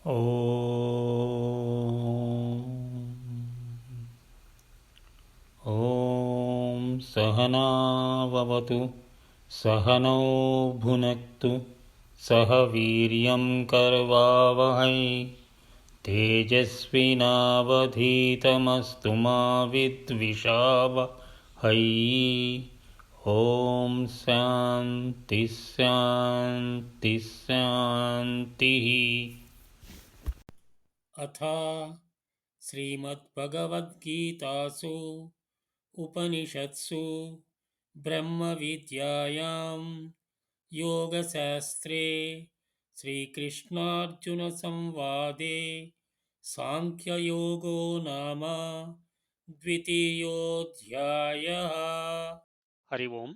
ॐ सहनाववतु सहनौ भुनक्तु सह वीर्यं करवावहै तेजस्विनावधीतमस्तु मा विद्विषावहै ॐ शान्ति शान्ति शान्तिः। अथ श्रीमद्भगवद्गीतासु उपनिषत्सु ब्रह्मविद्यायां योगशास्त्रे श्रीकृष्णार्जुनसंवादे सांख्ययोगो नाम द्वितीयोऽध्यायः। Hari Om.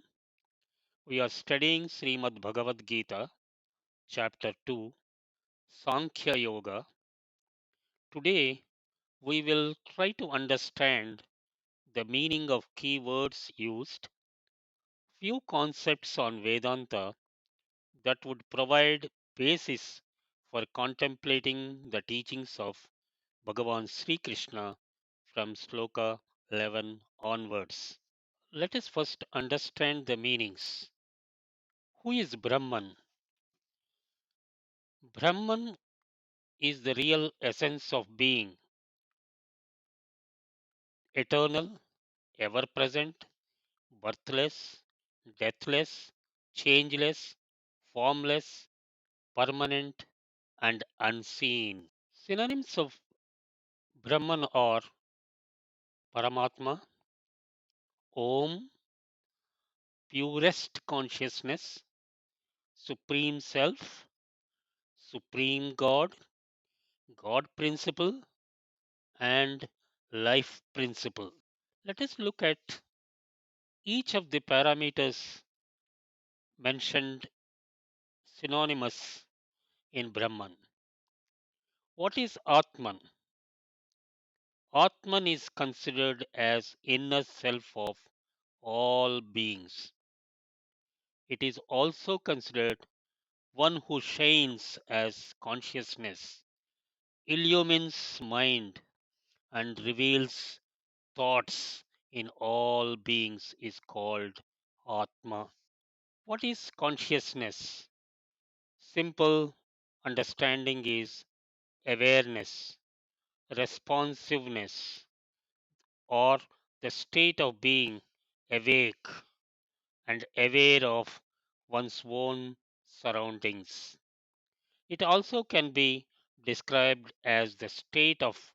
We are studying Srimad Bhagavad Gita, Chapter 2, Sankhya Yoga. Today we will try to understand the meaning of key words used, few concepts on Vedanta that would provide basis for contemplating the teachings of Bhagawan Sri Krishna from Sloka 11 onwards. Let us first understand the meanings. Who is Brahman? Brahman is the real essence of being, eternal, ever present, birthless, deathless, changeless, formless, permanent, and unseen. Synonyms of Brahman are Paramatma, Om, purest consciousness, Supreme Self, Supreme God, God Principle, and Life Principle. Let us look at each of the parameters mentioned synonymous in Brahman. What is Atman? Atman is considered as inner self of all beings. It is also considered one who shines as consciousness, illumines mind, and reveals thoughts in all beings is called Atma. What is consciousness? Simple understanding is awareness, responsiveness, or the state of being awake and aware of one's own surroundings. It also can be described as the state of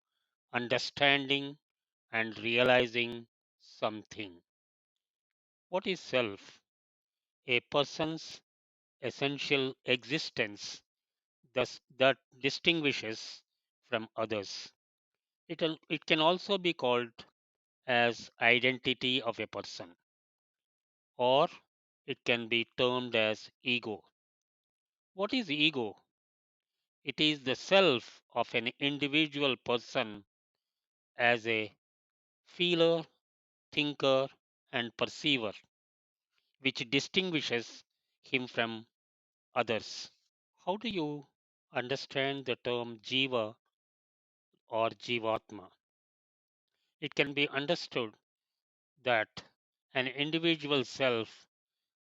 understanding and realizing something. What is self? A person's essential existence thus that distinguishes from others. It can also be called as identity of a person, or it can be termed as ego. What is ego? It is the self of an individual person as a feeler, thinker, and perceiver, which distinguishes him from others. How do you understand the term jiva or jivatma? It can be understood that an individual self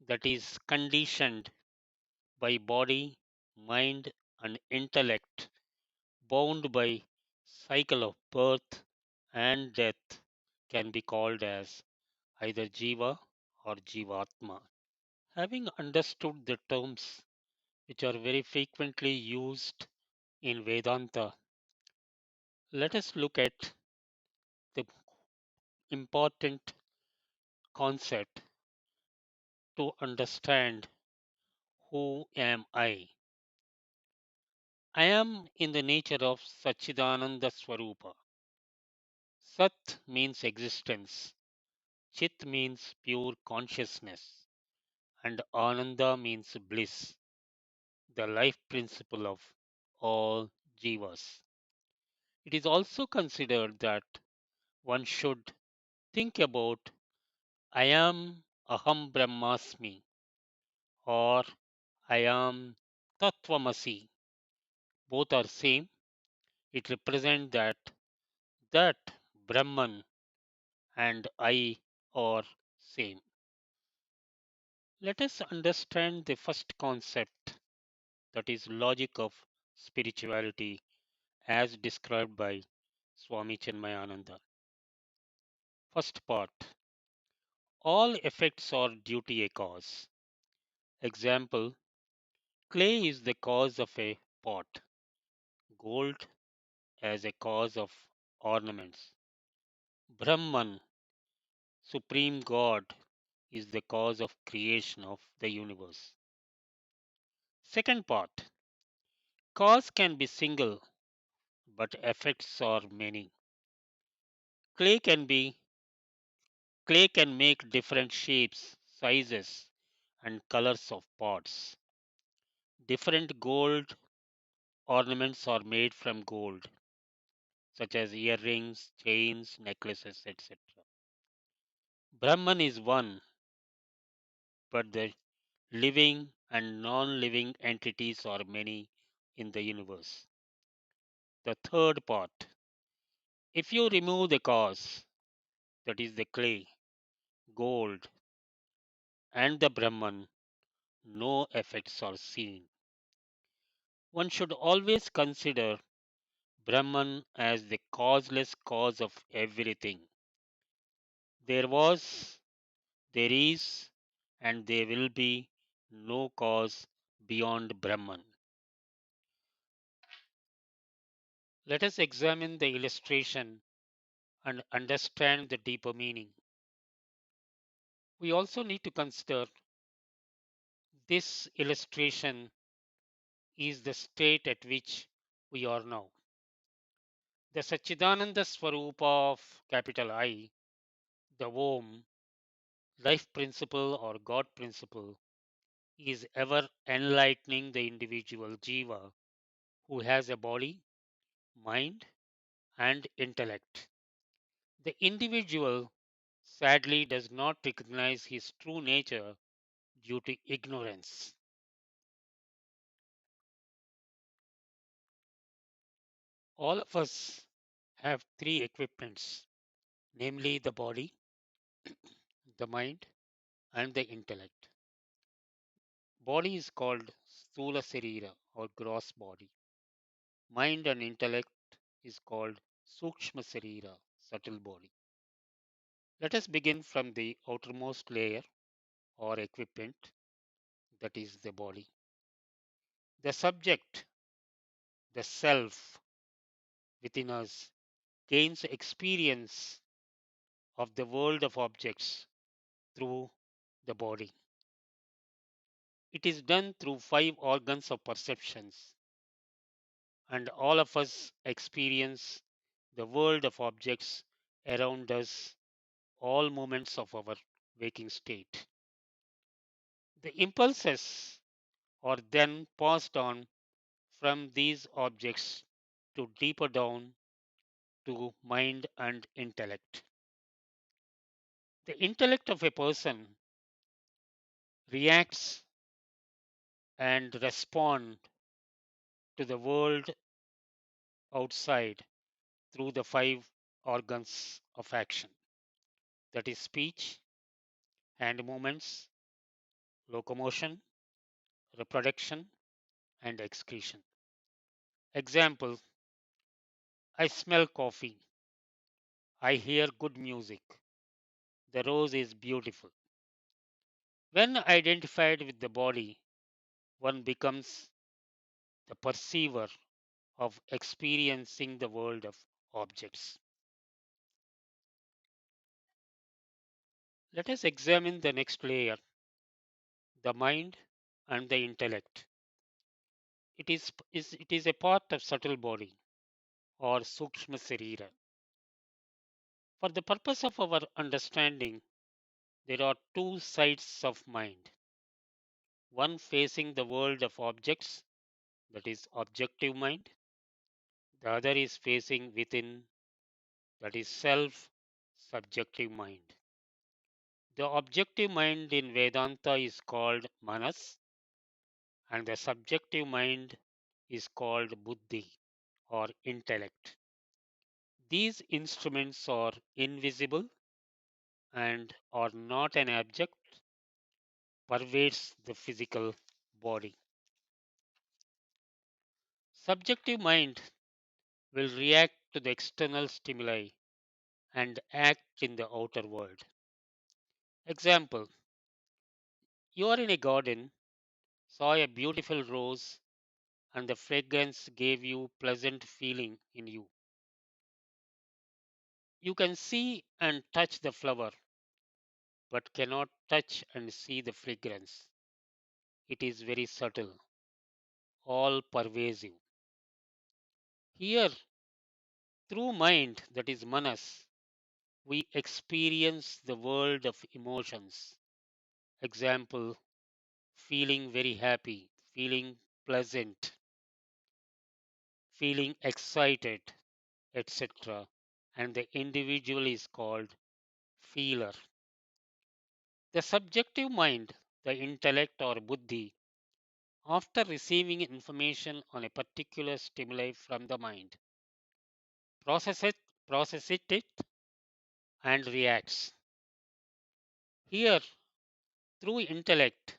that is conditioned by body, mind, and intellect, bound by cycle of birth and death, can be called as either jiva or jivatma. Having understood the terms which are very frequently used in Vedanta, let us look at the important concept to understand who am I. I am in the nature of Satchidananda Swarupa. Sat means existence, Chit means pure consciousness, and Ananda means bliss, the life principle of all jivas. It is also considered that one should think about I am Aham Brahmasmi or I am Tattvamasi. Both are same, It represents that Brahman and I are same. Let us understand the first concept, that is logic of spirituality as described by Swami Chinmayananda. First part, all effects are due to a cause. Example, clay is the cause of a pot, gold as a cause of ornaments. Brahman, Supreme God, is the cause of creation of the universe. Second part, cause can be single, but effects are many. Clay can be Clay can make different shapes, sizes, and colors of pots. Different gold ornaments are made from gold, such as earrings, chains, necklaces, etc. Brahman is one, but the living and non living entities are many in the universe. The third part, if you remove the cause, that is the clay, gold, and the Brahman, no effects are seen. One should always consider Brahman as the causeless cause of everything. There was, there is, and there will be no cause beyond Brahman. Let us examine the illustration and understand the deeper meaning. We also need to consider this illustration is the state at which we are now. The Satchidananda Swarupa of capital I, the Om, life principle or God principle, is ever enlightening the individual jiva who has a body, mind, and intellect. The individual sadly does not recognize his true nature due to ignorance. All of us have three equipments, namely the body, the mind, and the intellect. Body is called Sthula Sarira or gross body. Mind and intellect is called Sukshma Sarira, subtle body. Let us begin from the outermost layer or equipment, that is the body. The subject, the self within us, gains experience of the world of objects through the body. It is done through five organs of perceptions, and all of us experience the world of objects around us all moments of our waking state. The impulses are then passed on from these objects to deeper down to mind and intellect. The intellect of a person reacts and responds to the world outside through the five organs of action, that is speech, hand movements, locomotion, reproduction, and excretion. Example, I smell coffee, I hear good music, the rose is beautiful. When identified with the body, one becomes the perceiver of experiencing the world of objects. Let us examine the next layer, the mind and the intellect. It is a part of subtle body or Sukshma Sarira. For the purpose of our understanding, there are two sides of mind, one facing the world of objects, that is objective mind, the other is facing within, that is self subjective mind. The objective mind in Vedanta is called Manas, and the subjective mind is called Buddhi. or intellect. These instruments are invisible and are not an object pervades the physical body. Subjective mind will react to the external stimuli and act in the outer world. Example: you are in a garden, saw a beautiful rose, and the fragrance gave you pleasant feeling in you. You can see and touch the flower, but cannot touch and see the fragrance. It is very subtle, all pervasive. Here, through mind, that is manas, we experience the world of emotions. Example: feeling very happy, feeling pleasant, feeling excited, etc. And the individual is called feeler. The subjective mind, the intellect or buddhi, after receiving information on a particular stimuli from the mind, process it, process it and reacts. Here, through intellect,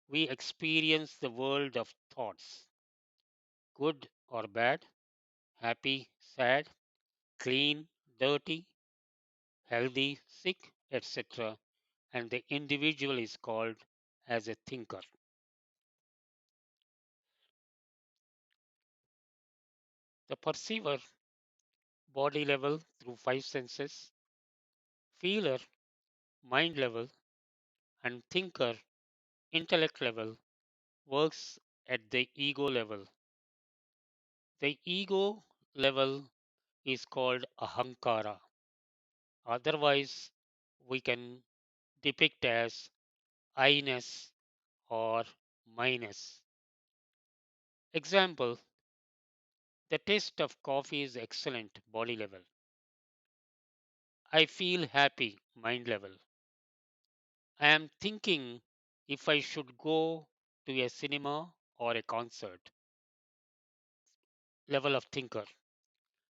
we experience the world of thoughts, good or bad, happy, sad, clean, dirty, healthy, sick, etc. And the individual is called as a thinker. The perceiver, body level through five senses, feeler, mind level, and thinker, intellect level, works at the ego level. The ego level is called ahankara. Otherwise, we can depict as I-ness or minus. Example: the taste of coffee is excellent, body level. I feel happy, mind level. I am thinking if I should go to a cinema or a concert, level of thinker.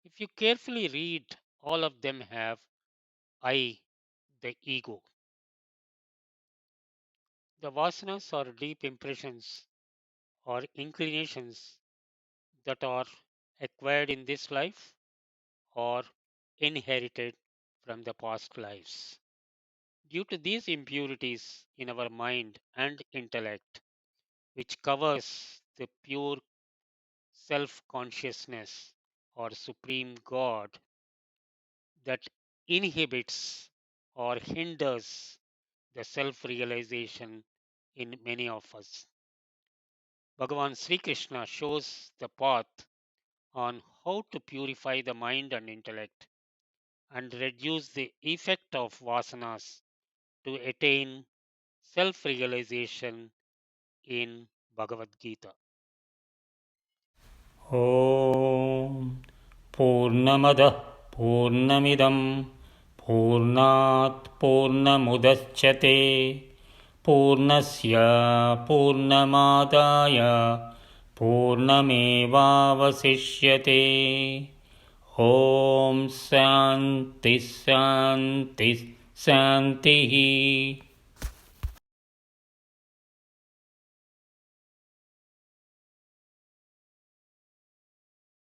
If you carefully read, all of them have I, the ego. The vasanas are deep impressions or inclinations that are acquired in this life or inherited from the past lives. Due to these impurities in our mind and intellect, which covers the pure self consciousness or supreme God, that inhibits or hinders the self realization in many of us. Bhagawan Sri Krishna shows the path on how to purify the mind and intellect and reduce the effect of vasanas to attain self realization in Bhagavad Gita. ॐ पूर्णमदः पूर्णमिदं पूर्णात् पूर्णमुदच्यते पूर्णस्य पूर्णमादाय पूर्णमेवावशिष्यते ॐ शान्तिः शान्तिः शान्तिः